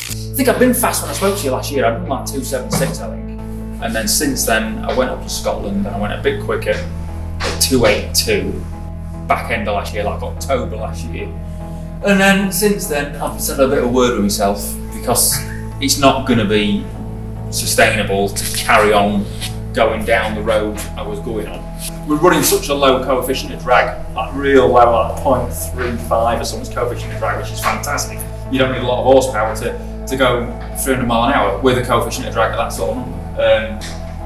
I think I've been fast when I spoke to you last year. I've done like 276, I think. And then since then, I went up to Scotland and I went a bit quicker at 282 back end of last year, like October last year. And then since then, I've said a bit of a word with myself because it's not going to be sustainable to carry on going down the road I was going on. We're running such a low coefficient of drag, like real low, like 0.35 or something's coefficient of drag, which is fantastic. You don't need a lot of horsepower to go 300 mile an hour with a coefficient of drag at that sort of number.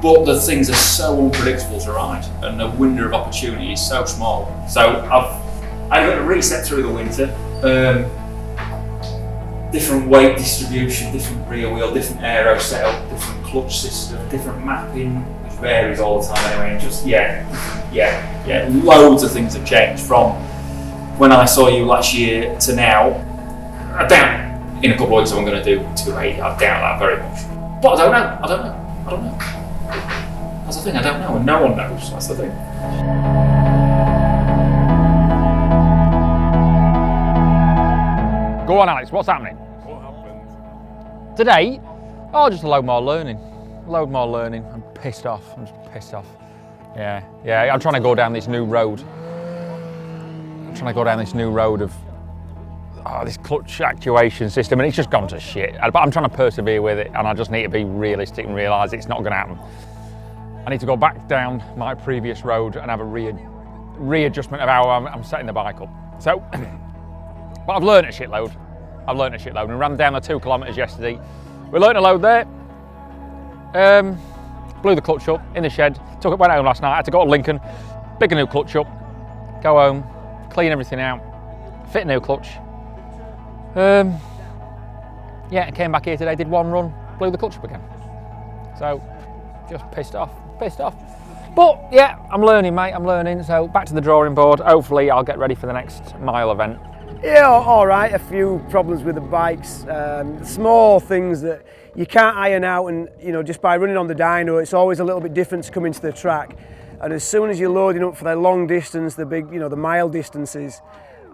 But the things are so unpredictable to ride, and the window of opportunity is so small. So I've got to reset through the winter. Different weight distribution, different rear wheel, different aero setup, different clutch system, different mapping, which varies all the time anyway. And just loads of things have changed from when I saw you last year to now. I doubt in a couple of weeks I'm going to do 280. I doubt that very much. But I don't know. That's the thing, I don't know, and no one knows. That's the thing. Go on, Alex, what's happening? What happened? Today, just a load more learning. I'm pissed off. I'm just pissed off. Yeah. I'm trying to go down this new road. Of this clutch actuation system, and it's just gone to shit. But I'm trying to persevere with it, and I just need to be realistic and realise it's not going to happen. I need to go back down my previous road and have a readjustment of how I'm setting the bike up. So, but I've learned a shitload. We ran down the 2 kilometres yesterday. We learned a load there. Blew the clutch up in the shed. Went home last night. I had to go to Lincoln, pick a new clutch up, go home, clean everything out, fit a new clutch. I came back here today, did one run, blew the clutch up again. So, just pissed off. But yeah, I'm learning, mate, So back to the drawing board. Hopefully I'll get ready for the next mile event. Yeah, all right, a few problems with the bikes. Small things that you can't iron out, and just by running on the dyno, it's always a little bit different to come into the track. And as soon as you're loading up for the long distance, the big, the mile distances,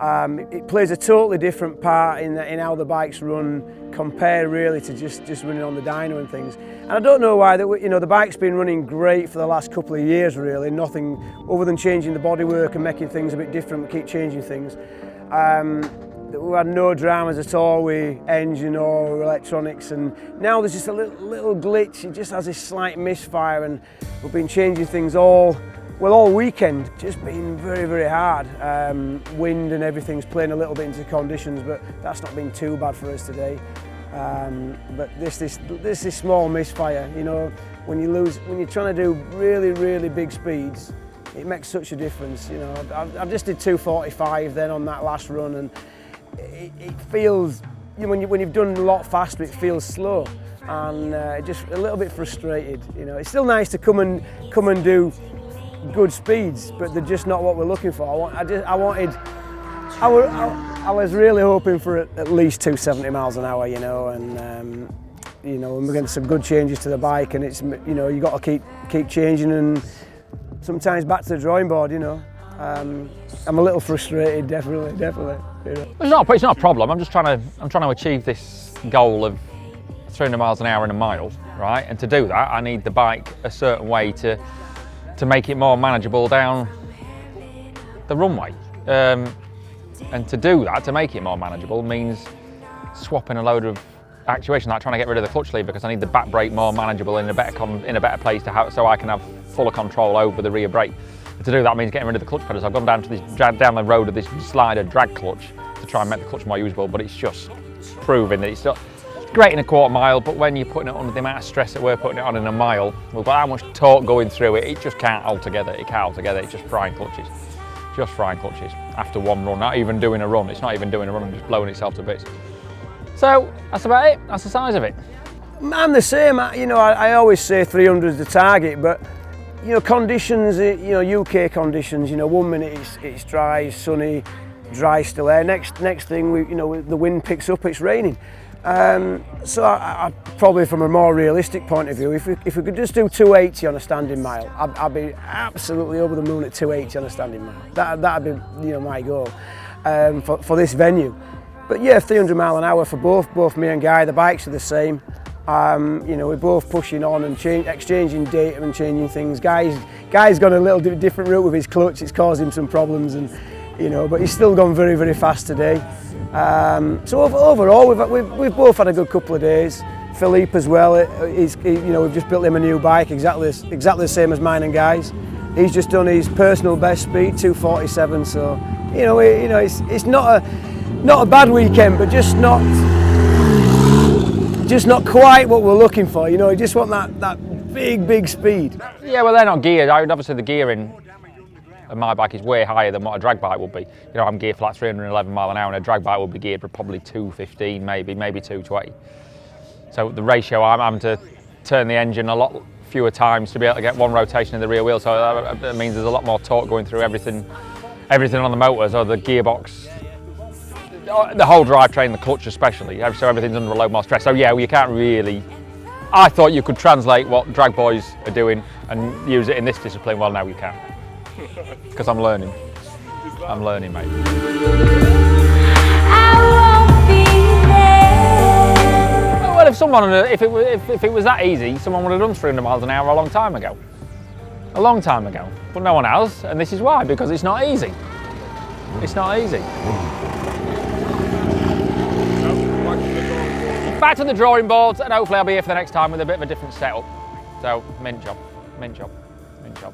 it plays a totally different part in how the bikes run compared really to just running on the dyno and things. And I don't know why the bike's been running great for the last couple of years really, nothing other than changing the bodywork and making things a bit different. We keep changing things. We had no dramas at all with engine or electronics, and now there's just a little glitch. It just has this slight misfire, and we've been changing things all weekend. Just been very, very hard. Wind and everything's playing a little bit into conditions, but that's not been too bad for us today. But this small misfire, when you're trying to do really, really big speeds, it makes such a difference. I just did 245 then on that last run, and it feels, when you've done a lot faster, it feels slow, and just a little bit frustrated. It's still nice to come and do good speeds, but they're just not what we're looking for. I was really hoping for at least 270 miles an hour, and we're getting some good changes to the bike, and it's you got to keep changing, and sometimes back to the drawing board. I'm a little frustrated, definitely. It's not a problem. I'm trying to achieve this goal of 300 miles an hour in a mile, right? And to do that, I need the bike a certain way to make it more manageable down the runway. And to do that, to make it more manageable, means swapping a load of actuation, like trying to get rid of the clutch lever, because I need the back brake more manageable in a better place so I can have fuller control over the rear brake. And to do that means getting rid of the clutch pedals. I've gone down the road of this slider drag clutch to try and make the clutch more usable, but it's just proving that it's great in a quarter mile, but when you're putting it under the amount of stress that we're putting it on in a mile, we've got how much torque going through it, it just can't hold together. It's just frying clutches. After one run, not even doing a run. It's not even doing a run and just blowing itself to bits. So that's about it. That's the size of it. I'm the same. I always say 300 is the target, but conditions, UK conditions. 1 minute it's dry, sunny, dry still there. Next thing, the wind picks up, it's raining. So I probably, from a more realistic point of view, if we could just do 280 on a standing mile, I'd be absolutely over the moon at 280 on a standing mile. That'd be my goal for this venue. But yeah, 300 mile an hour for both me and Guy. The bikes are the same. You know, we're both pushing on and exchanging data and changing things. Guy's gone a little different route with his clutch. It's caused him some problems, and you know, but he's still gone very, very fast today. So overall, we've both had a good couple of days. Philippe as well. You know, we've just built him a new bike, exactly the same as mine and Guy's. He's just done his personal best speed, 247. So you know, it's not a bad weekend, but just not quite what we're looking for. You know, you just want that big speed. Yeah, well, they're not geared. Obviously, the gearing of my bike is way higher than what a drag bike would be. You know, I'm geared for like 311 mile an hour, and a drag bike would be geared for probably 215, maybe 220. So the ratio, I'm having to turn the engine a lot fewer times to be able to get one rotation in the rear wheel. So that means there's a lot more torque going through everything on the motors, or the gearbox, the whole drivetrain, the clutch especially. So everything's under a load more stress. So yeah, you can't really. I thought you could translate what drag boys are doing and use it in this discipline. Well, now you can't, because I'm learning. I'm learning, mate. Well, if it was that easy, someone would have done 300 miles an hour a long time ago. A long time ago. But no one has, and this is why, because it's not easy. It's not easy. Back to the drawing boards, and hopefully I'll be here for the next time with a bit of a different setup. So, mint job, mint job, mint job.